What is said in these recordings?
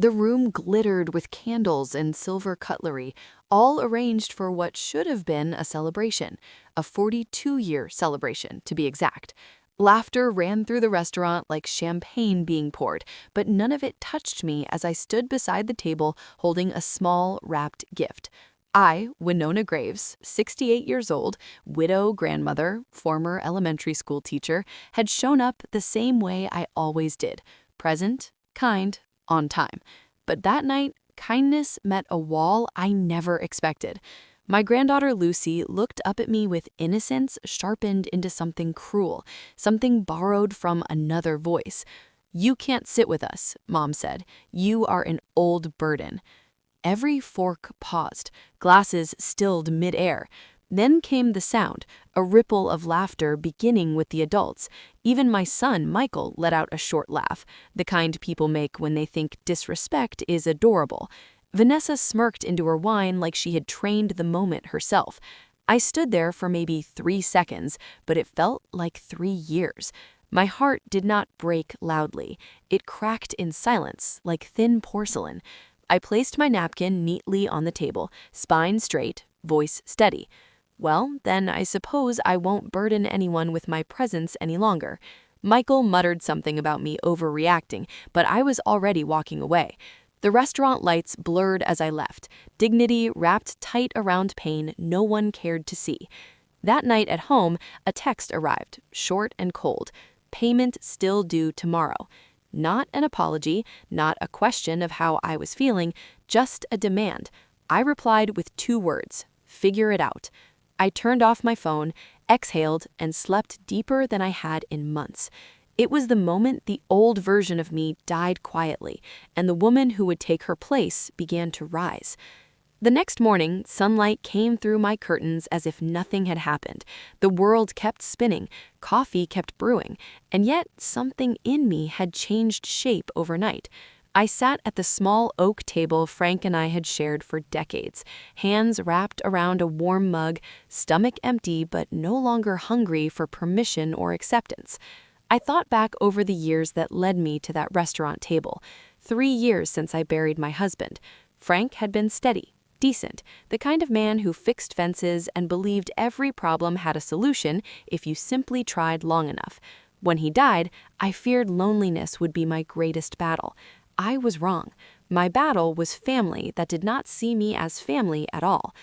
The room glittered with candles and silver cutlery, all arranged for what should have been a celebration, a 42-year celebration, to be exact. Laughter ran through the restaurant like champagne being poured, but none of it touched me as I stood beside the table holding a small, wrapped gift. I, Winona Graves, 68 years old, widow, grandmother, former elementary school teacher, had shown up the same way I always did, present, kind, on time. But that night, kindness met a wall I never expected. My granddaughter Lucy looked up at me with innocence sharpened into something cruel, something borrowed from another voice. "You can't sit with us," Mom said. "You are an old burden." Every fork paused, glasses stilled mid-air. Then came the sound, a ripple of laughter beginning with the adults. Even my son, Michael, let out a short laugh, the kind people make when they think disrespect is adorable. Vanessa smirked into her wine like she had trained the moment herself. I stood there for maybe 3 seconds, but it felt like 3 years. My heart did not break loudly. It cracked in silence, like thin porcelain. I placed my napkin neatly on the table, spine straight, voice steady. Well, then I suppose I won't burden anyone with my presence any longer. Michael muttered something about me overreacting, but I was already walking away. The restaurant lights blurred as I left, dignity wrapped tight around pain no one cared to see. That night at home, a text arrived, short and cold. Payment still due tomorrow. Not an apology, not a question of how I was feeling, just a demand. I replied with 2 words, "Figure it out." I turned off my phone, exhaled, and slept deeper than I had in months. It was the moment the old version of me died quietly, and the woman who would take her place began to rise. The next morning, sunlight came through my curtains as if nothing had happened. The world kept spinning, coffee kept brewing, and yet something in me had changed shape overnight. I sat at the small oak table Frank and I had shared for decades, hands wrapped around a warm mug, stomach empty but no longer hungry for permission or acceptance. I thought back over the years that led me to that restaurant table. 3 years since I buried my husband. Frank had been steady, decent, the kind of man who fixed fences and believed every problem had a solution if you simply tried long enough. When he died, I feared loneliness would be my greatest battle. I was wrong. My battle was family that did not see me as family at all.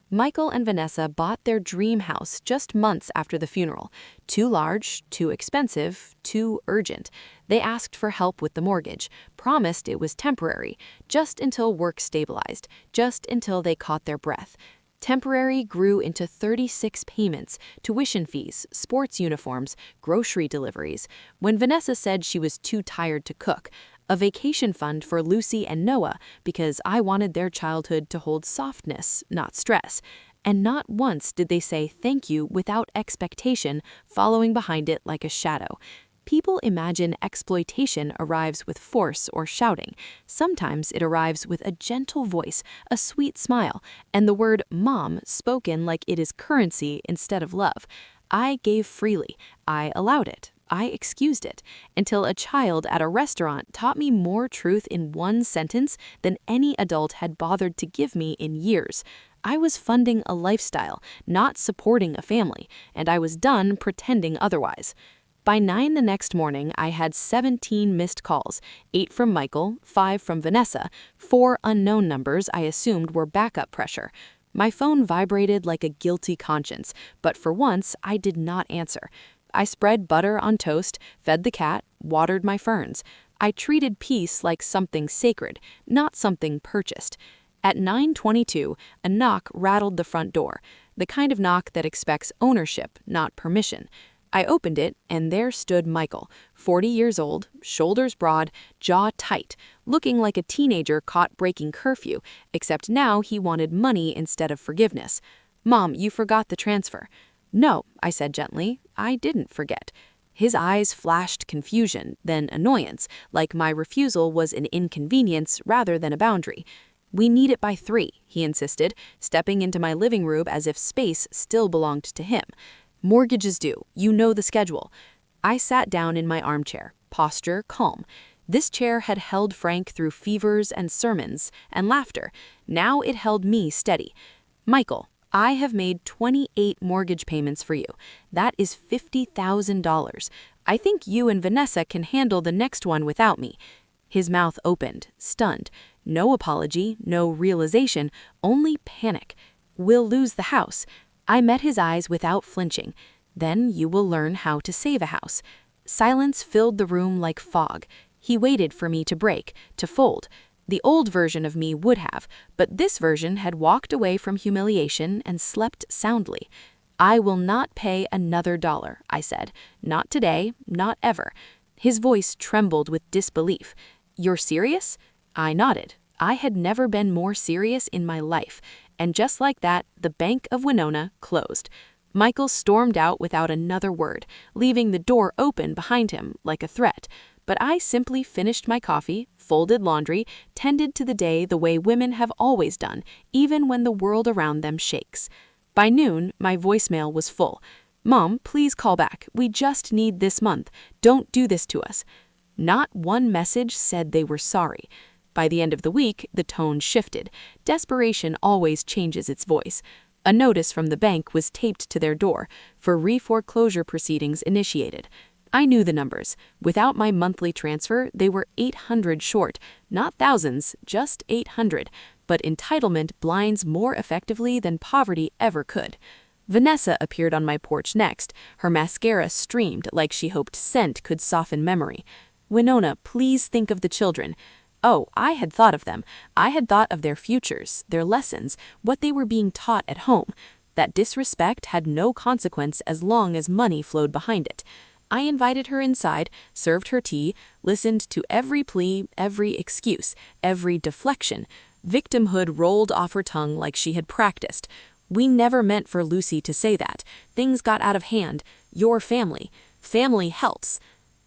Michael and Vanessa bought their dream house just months after the funeral. Too large, too expensive, too urgent. They asked for help with the mortgage, promised it was temporary, just until work stabilized, just until they caught their breath. Temporary grew into 36 payments, tuition fees, sports uniforms, grocery deliveries. When Vanessa said she was too tired to cook, a vacation fund for Lucy and Noah because I wanted their childhood to hold softness, not stress. And not once did they say thank you without expectation following behind it like a shadow. People imagine exploitation arrives with force or shouting. Sometimes it arrives with a gentle voice, a sweet smile, and the word mom spoken like it is currency instead of love. I gave freely. I allowed it. I excused it, until a child at a restaurant taught me more truth in one sentence than any adult had bothered to give me in years. I was funding a lifestyle, not supporting a family, and I was done pretending otherwise. By 9 the next morning, I had 17 missed calls, 8 from Michael, 5 from Vanessa, 4 unknown numbers I assumed were backup pressure. My phone vibrated like a guilty conscience, but for once, I did not answer. I spread butter on toast, fed the cat, watered my ferns. I treated peace like something sacred, not something purchased. At 9:22, a knock rattled the front door, the kind of knock that expects ownership, not permission. I opened it, and there stood Michael, 40 years old, shoulders broad, jaw tight, looking like a teenager caught breaking curfew, except now he wanted money instead of forgiveness. "Mom, you forgot the transfer." "No," I said gently, "I didn't forget." His eyes flashed confusion, then annoyance, like my refusal was an inconvenience rather than a boundary. "We need it by 3, he insisted, stepping into my living room as if space still belonged to him. "Mortgage is due. You know the schedule." I sat down in my armchair, posture calm. This chair had held Frank through fevers and sermons and laughter. Now it held me steady. Michael, I have made 28 mortgage payments for you. That is $50,000. I think you and Vanessa can handle the next one without me. His mouth opened, stunned. No apology, no realization, only panic. We'll lose the house. I met his eyes without flinching. Then you will learn how to save a house. Silence filled the room like fog. He waited for me to break, to fold. The old version of me would have, but this version had walked away from humiliation and slept soundly. I will not pay another dollar, I said. Not today, not ever. His voice trembled with disbelief. You're serious? I nodded. I had never been more serious in my life. And just like that, the Bank of Winona closed. Michael stormed out without another word, leaving the door open behind him like a threat. But I simply finished my coffee, folded laundry, tended to the day the way women have always done, even when the world around them shakes. By noon, my voicemail was full. Mom, please call back. We just need this month. Don't do this to us. Not one message said they were sorry. By the end of the week, the tone shifted. Desperation always changes its voice. A notice from the bank was taped to their door for re-foreclosure proceedings initiated. I knew the numbers. Without my monthly transfer, they were 800 short. Not thousands, just 800. But entitlement blinds more effectively than poverty ever could. Vanessa appeared on my porch next. Her mascara streamed like she hoped scent could soften memory. Winona, please think of the children. Oh, I had thought of them. I had thought of their futures, their lessons, what they were being taught at home. That disrespect had no consequence as long as money flowed behind it. I invited her inside, served her tea, listened to every plea, every excuse, every deflection. Victimhood rolled off her tongue like she had practiced. We never meant for Lucy to say that. Things got out of hand. Your family. Family helps.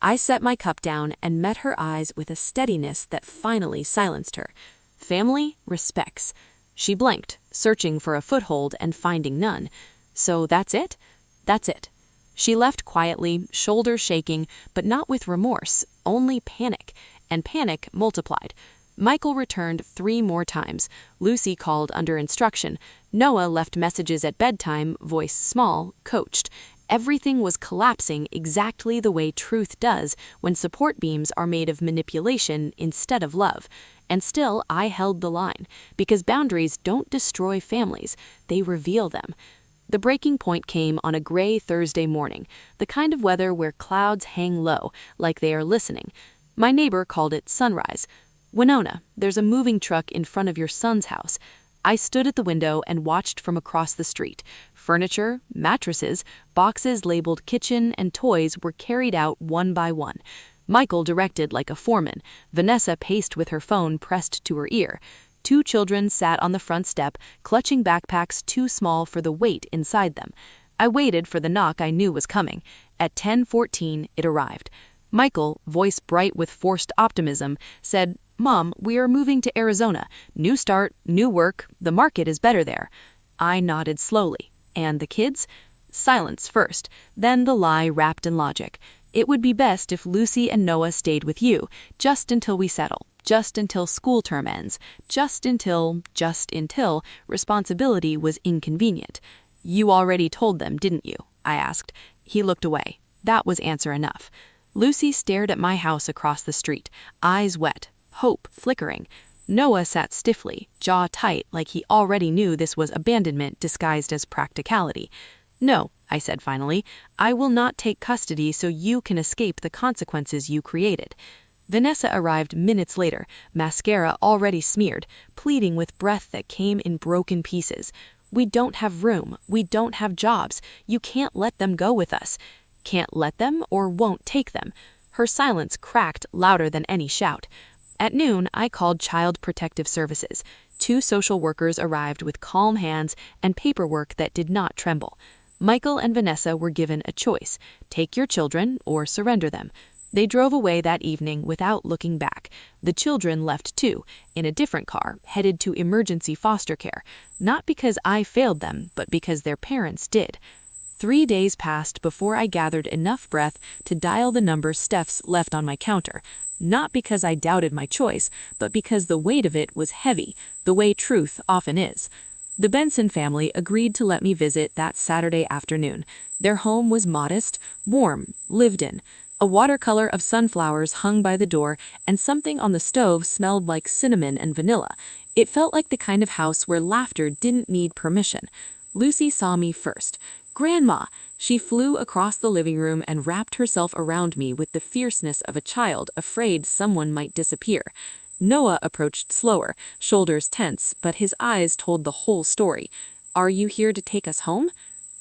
I set my cup down and met her eyes with a steadiness that finally silenced her. Family respects. She blinked, searching for a foothold and finding none. So that's it? That's it. She left quietly, shoulders shaking, but not with remorse, only panic. And panic multiplied. Michael returned 3 more times. Lucy called under instruction. Noah left messages at bedtime, voice small, coached. Everything was collapsing exactly the way truth does when support beams are made of manipulation instead of love. And still, I held the line, because boundaries don't destroy families, they reveal them. The breaking point came on a gray Thursday morning, the kind of weather where clouds hang low, like they are listening. My neighbor called it sunrise. Winona, there's a moving truck in front of your son's house. I stood at the window and watched from across the street. Furniture, mattresses, boxes labeled kitchen and toys were carried out one by one. Michael directed like a foreman. Vanessa paced with her phone pressed to her ear. 2 children sat on the front step, clutching backpacks too small for the weight inside them. I waited for the knock I knew was coming. At 10:14, it arrived. Michael, voice bright with forced optimism, said, Mom, we are moving to Arizona. New start, new work. The market is better there. I nodded slowly. And the kids? Silence first, then the lie wrapped in logic. It would be best if Lucy and Noah stayed with you, just until we settle, just until school term ends, just until responsibility was inconvenient. You already told them, didn't you? I asked. He looked away. That was answer enough. Lucy stared at my house across the street, eyes wet, hope flickering. Noah sat stiffly, jaw tight, like he already knew this was abandonment disguised as practicality. No, I said finally, I will not take custody so you can escape the consequences you created. Vanessa arrived minutes later, mascara already smeared, pleading with breath that came in broken pieces. We don't have room. We don't have jobs. You can't let them go with us. Can't let them or won't take them. Her silence cracked louder than any shout. At noon, I called Child Protective Services. 2 social workers arrived with calm hands and paperwork that did not tremble. Michael and Vanessa were given a choice: take your children or surrender them. They drove away that evening without looking back. The children left too, in a different car, headed to emergency foster care, not because I failed them, but because their parents did. 3 days passed before I gathered enough breath to dial the number Steph's left on my counter. not because I doubted my choice, but because the weight of it was heavy, the way truth often is. The Benson family agreed to let me visit that Saturday afternoon. Their home was modest, warm, lived in. A watercolor of sunflowers hung by the door, and something on the stove smelled like cinnamon and vanilla. It felt like the kind of house where laughter didn't need permission. Lucy saw me first. "Grandma!" She flew across the living room and wrapped herself around me with the fierceness of a child afraid someone might disappear. Noah approached slower, shoulders tense, but his eyes told the whole story. "Are you here to take us home?"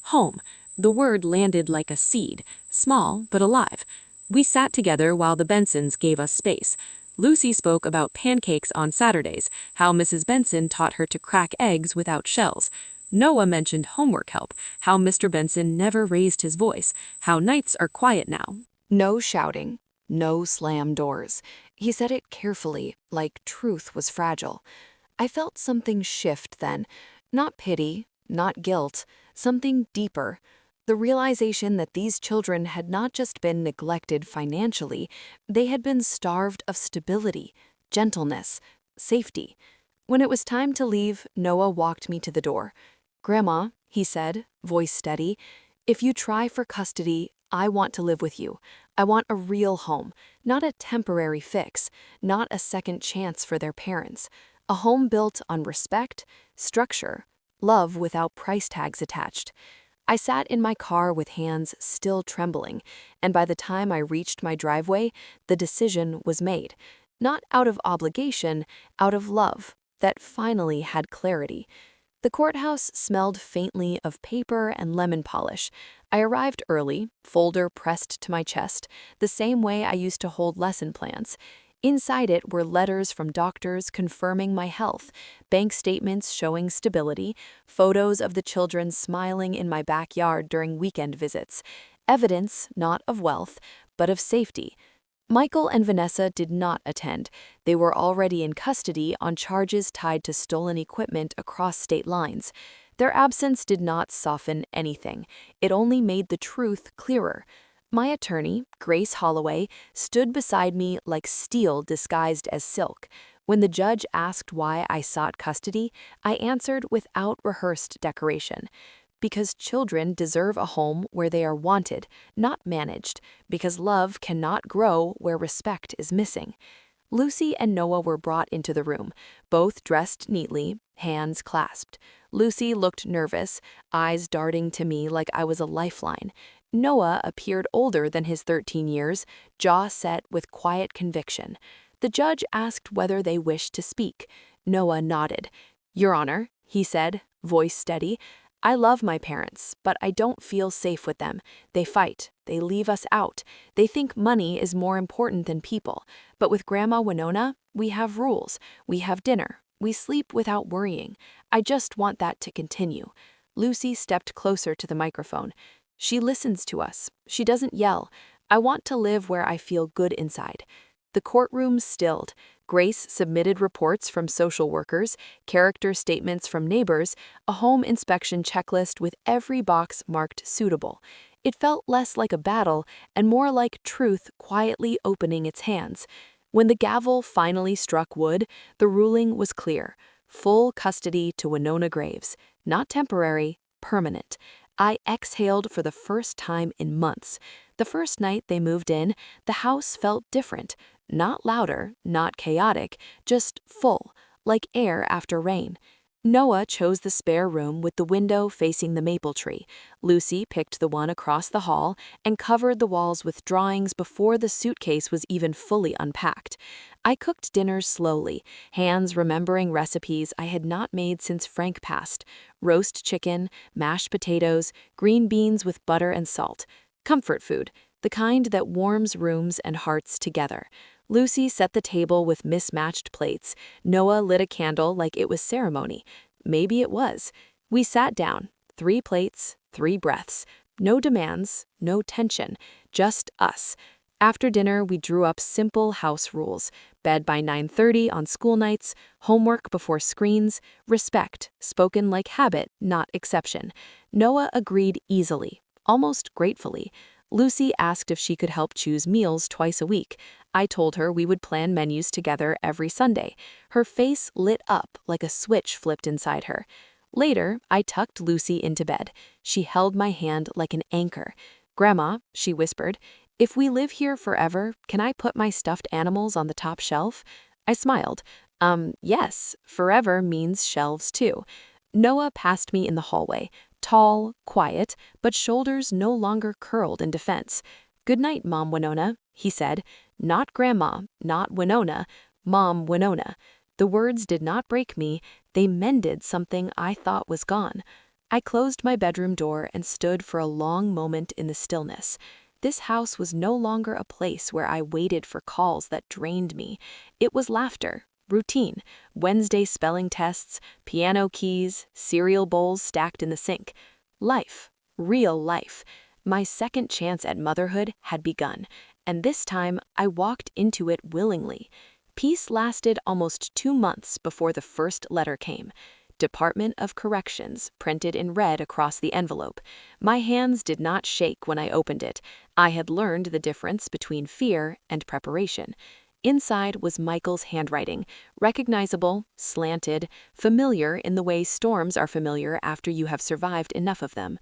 Home. The word landed like a seed, small but alive. We sat together while the Bensons gave us space. Lucy spoke about pancakes on Saturdays, how Mrs. Benson taught her to crack eggs without shells. Noah mentioned homework help, how Mr. Benson never raised his voice, how nights are quiet now. No shouting, no slam doors. He said it carefully, like truth was fragile. I felt something shift then. Not pity, not guilt, something deeper. The realization that these children had not just been neglected financially, they had been starved of stability, gentleness, safety. When it was time to leave, Noah walked me to the door. "Grandma," he said, voice steady, "if you try for custody, I want to live with you. I want a real home, not a temporary fix, not a second chance for their parents. A home built on respect, structure, love without price tags attached." I sat in my car with hands still trembling, and by the time I reached my driveway, the decision was made. Not out of obligation, out of love, that finally had clarity. The courthouse smelled faintly of paper and lemon polish. I arrived early, folder pressed to my chest, the same way I used to hold lesson plans. Inside it were letters from doctors confirming my health, bank statements showing stability, photos of the children smiling in my backyard during weekend visits, evidence not of wealth, but of safety. Michael and Vanessa did not attend. They were already in custody on charges tied to stolen equipment across state lines. Their absence did not soften anything. It only made the truth clearer. My attorney, Grace Holloway, stood beside me like steel disguised as silk. When the judge asked why I sought custody, I answered without rehearsed decoration. Because children deserve a home where they are wanted, not managed, because love cannot grow where respect is missing. Lucy and Noah were brought into the room, both dressed neatly, hands clasped. Lucy looked nervous, eyes darting to me like I was a lifeline. Noah appeared older than his 13 years, jaw set with quiet conviction. The judge asked whether they wished to speak. Noah nodded. "Your Honor," he said, voice steady, "I love my parents, but I don't feel safe with them. They fight. They leave us out. They think money is more important than people. But with Grandma Winona, we have rules. We have dinner. We sleep without worrying. I just want that to continue." Lucy stepped closer to the microphone. "She listens to us. She doesn't yell. I want to live where I feel good inside." The courtroom stilled. Grace submitted reports from social workers, character statements from neighbors, a home inspection checklist with every box marked suitable. It felt less like a battle and more like truth quietly opening its hands. When the gavel finally struck wood, the ruling was clear. Full custody to Winona Graves. Not temporary, permanent. I exhaled for the first time in months. The first night they moved in, the house felt different. Not louder, not chaotic, just full, like air after rain. Noah chose the spare room with the window facing the maple tree. Lucy picked the one across the hall and covered the walls with drawings before the suitcase was even fully unpacked. I cooked dinners slowly, hands remembering recipes I had not made since Frank passed. Roast chicken, mashed potatoes, green beans with butter and salt. Comfort food, the kind that warms rooms and hearts together. Lucy set the table with mismatched plates. Noah lit a candle like it was ceremony. Maybe it was. We sat down. 3 plates, 3 breaths. No demands, no tension, just us. After dinner, we drew up simple house rules. Bed by 9:30 on school nights, homework before screens, respect, spoken like habit, not exception. Noah agreed easily, almost gratefully. Lucy asked if she could help choose meals twice a week. I told her we would plan menus together every Sunday. Her face lit up like a switch flipped inside her. Later, I tucked Lucy into bed. She held my hand like an anchor. "Grandma," she whispered, "if we live here forever, can I put my stuffed animals on the top shelf?" I smiled. Yes, forever means shelves too." Noah passed me in the hallway, tall, quiet, but shoulders no longer curled in defense. "Good night, Mom Winona," he said. Not Grandma, not Winona, Mom Winona. The words did not break me, they mended something I thought was gone. I closed my bedroom door and stood for a long moment in the stillness. This house was no longer a place where I waited for calls that drained me. It was laughter, routine, Wednesday spelling tests, piano keys, cereal bowls stacked in the sink. Life, real life. My second chance at motherhood had begun, and this time I walked into it willingly. Peace lasted almost 2 months before the first letter came. Department of Corrections, printed in red across the envelope. My hands did not shake when I opened it. I had learned the difference between fear and preparation. Inside was Michael's handwriting, recognizable, slanted, familiar in the way storms are familiar after you have survived enough of them.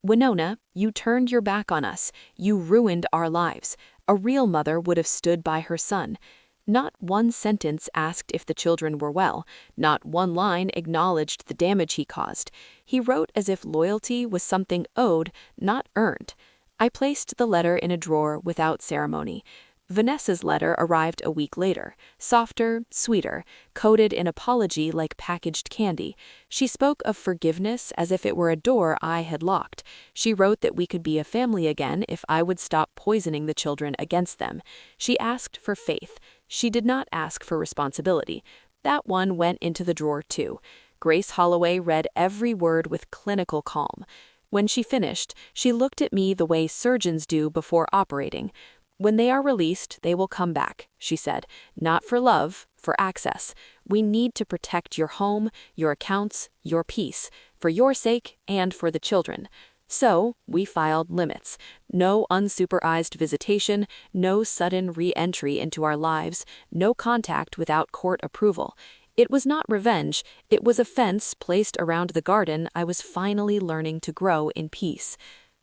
"Winona, you turned your back on us. You ruined our lives. A real mother would have stood by her son." Not one sentence asked if the children were well. Not one line acknowledged the damage he caused. He wrote as if loyalty was something owed, not earned. I placed the letter in a drawer without ceremony. Vanessa's letter arrived a week later, softer, sweeter, coated in apology like packaged candy. She spoke of forgiveness as if it were a door I had locked. She wrote that we could be a family again if I would stop poisoning the children against them. She asked for faith. She did not ask for responsibility. That one went into the drawer too. Grace Holloway read every word with clinical calm. When she finished, she looked at me the way surgeons do before operating. "When they are released, they will come back," she said. "Not for love, for access. We need to protect your home, your accounts, your peace, for your sake and for the children." So, we filed limits. No unsupervised visitation, no sudden re-entry into our lives, no contact without court approval. It was not revenge, it was a fence placed around the garden I was finally learning to grow in peace.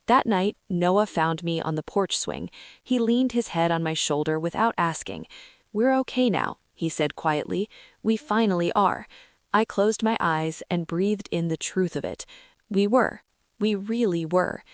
That night, Noah found me on the porch swing. He leaned his head on my shoulder without asking. "We're okay now," he said quietly. "We finally are." I closed my eyes and breathed in the truth of it. We were. We really were.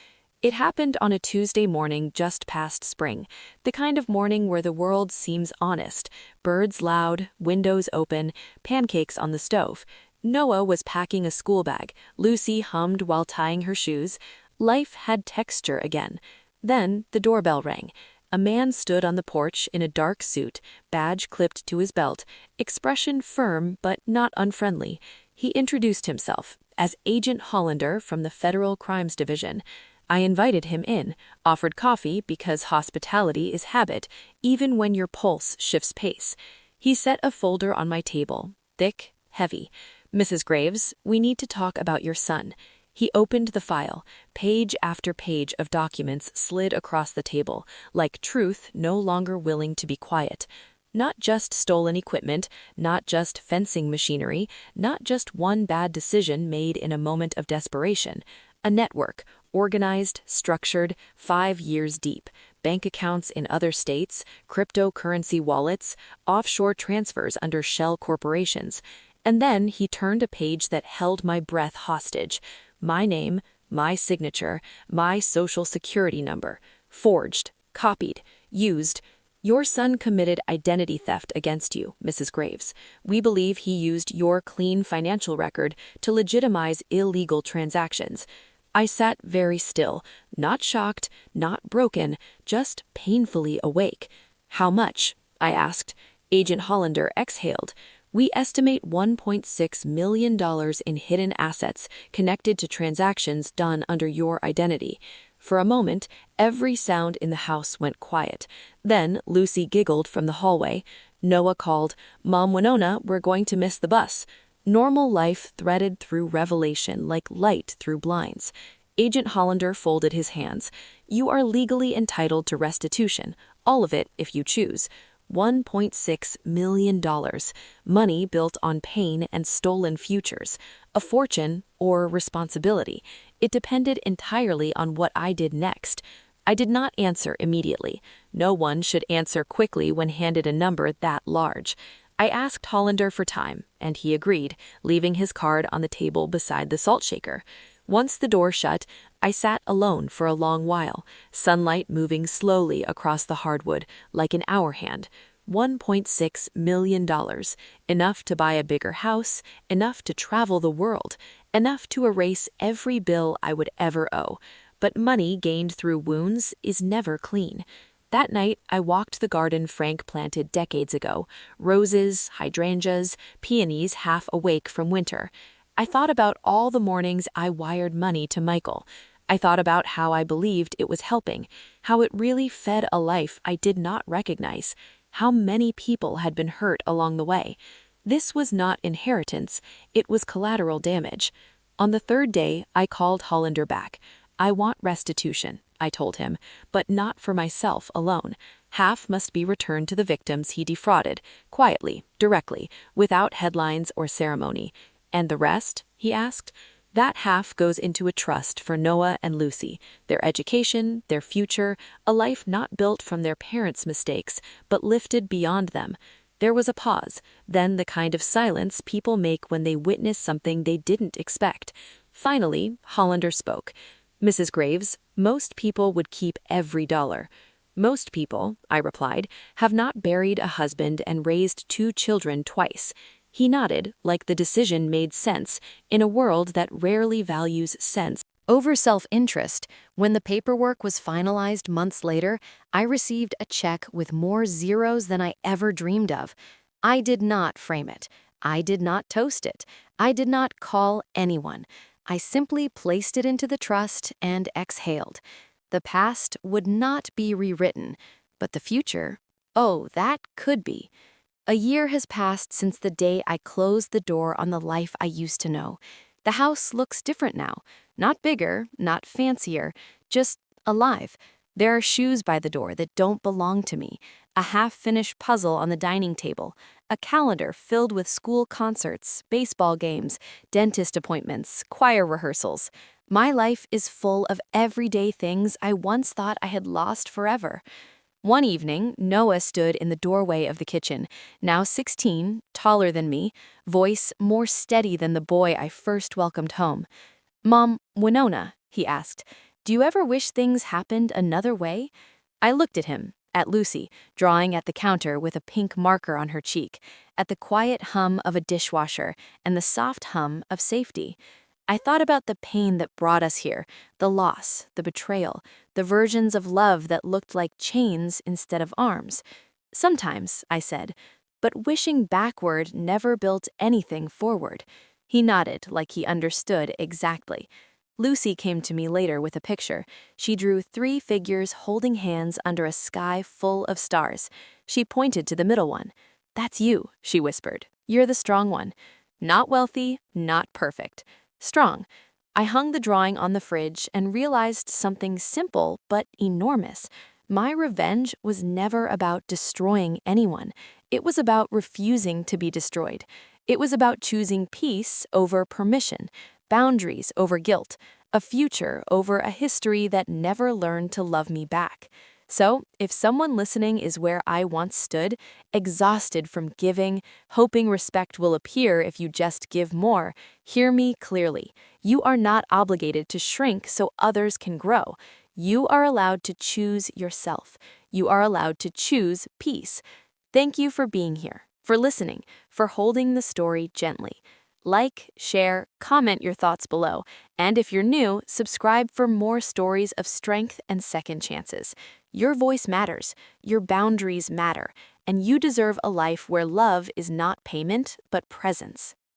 It happened on a Tuesday morning just past spring, the kind of morning where the world seems honest. Birds loud, windows open, pancakes on the stove. Noah was packing a school bag. Lucy hummed while tying her shoes. Life had texture again. Then the doorbell rang. A man stood on the porch in a dark suit, badge clipped to his belt, expression firm but not unfriendly. He introduced himself as Agent Hollander from the Federal Crimes Division. I invited him in, offered coffee because hospitality is habit, even when your pulse shifts pace. He set a folder on my table, thick, heavy. "Mrs. Graves, we need to talk about your son." He opened the file. Page after page of documents slid across the table, like truth no longer willing to be quiet. Not just stolen equipment, not just fencing machinery, not just one bad decision made in a moment of desperation. A network, organized, structured, 5 years deep. Bank accounts in other states, cryptocurrency wallets, offshore transfers under shell corporations. And then he turned a page that held my breath hostage. My name, my signature, my social security number. Forged, copied, used. "Your son committed identity theft against you, Mrs. Graves. We believe he used your clean financial record to legitimize illegal transactions." I sat very still, not shocked, not broken, just painfully awake. "How much?" I asked. Agent Hollander exhaled. "We estimate $1.6 million in hidden assets connected to transactions done under your identity." For a moment, every sound in the house went quiet. Then Lucy giggled from the hallway. Noah called, "Mom Winona, we're going to miss the bus." Normal life threaded through revelation like light through blinds. Agent Hollander folded his hands. You are legally entitled to restitution, all of it if you choose. $1.6 million, money built on pain and stolen futures, a fortune or responsibility. It depended entirely on what I did next. I did not answer immediately. No one should answer quickly when handed a number that large. I asked Hollander for time, and he agreed, leaving his card on the table beside the salt shaker. Once the door shut, I sat alone for a long while, sunlight moving slowly across the hardwood like an hour hand. $1.6 million, enough to buy a bigger house, enough to travel the world, enough to erase every bill I would ever owe. But money gained through wounds is never clean. That night, I walked the garden Frank planted decades ago, roses, hydrangeas, peonies half awake from winter. I thought about all the mornings I wired money to Michael. I thought about how I believed it was helping, how it really fed a life I did not recognize, how many people had been hurt along the way. This was not inheritance, it was collateral damage. On the third day, I called Hollander back. I want restitution, I told him, but not for myself alone. Half must be returned to the victims he defrauded, quietly, directly, without headlines or ceremony. And the rest? He asked. That half goes into a trust for Noah and Lucy, their education, their future, a life not built from their parents' mistakes, but lifted beyond them. There was a pause, then the kind of silence people make when they witness something they didn't expect. Finally, Hollander spoke. Mrs. Graves, most people would keep every dollar. Most people, I replied, have not buried a husband and raised 2 children twice. He nodded, like the decision made sense, in a world that rarely values sense over self-interest. When the paperwork was finalized months later, I received a check with more zeros than I ever dreamed of. I did not frame it. I did not toast it. I did not call anyone. I simply placed it into the trust and exhaled. The past would not be rewritten, but the future, oh, that could be. A year has passed since the day I closed the door on the life I used to know. The house looks different now. Not bigger, not fancier, just alive. There are shoes by the door that don't belong to me, a half-finished puzzle on the dining table, a calendar filled with school concerts, baseball games, dentist appointments, choir rehearsals. My life is full of everyday things I once thought I had lost forever. One evening, Noah stood in the doorway of the kitchen, now 16, taller than me, voice more steady than the boy I first welcomed home. "Mom, Winona," he asked, "do you ever wish things happened another way?" I looked at him, at Lucy, drawing at the counter with a pink marker on her cheek, at the quiet hum of a dishwasher and the soft hum of safety. I thought about the pain that brought us here, the loss, the betrayal, the versions of love that looked like chains instead of arms. Sometimes, I said, but wishing backward never built anything forward. He nodded like he understood exactly. Lucy came to me later with a picture. She drew 3 figures holding hands under a sky full of stars. She pointed to the middle one. "That's you," she whispered. "You're the strong one. Not wealthy, not perfect. Strong." I hung the drawing on the fridge and realized something simple but enormous. My revenge was never about destroying anyone. It was about refusing to be destroyed. It was about choosing peace over permission, boundaries over guilt, a future over a history that never learned to love me back. So, if someone listening is where I once stood, exhausted from giving, hoping respect will appear if you just give more, hear me clearly. You are not obligated to shrink so others can grow. You are allowed to choose yourself. You are allowed to choose peace. Thank you for being here, for listening, for holding the story gently. Like, share, comment your thoughts below, and if you're new, subscribe for more stories of strength and second chances. Your voice matters, your boundaries matter, and you deserve a life where love is not payment, but presence.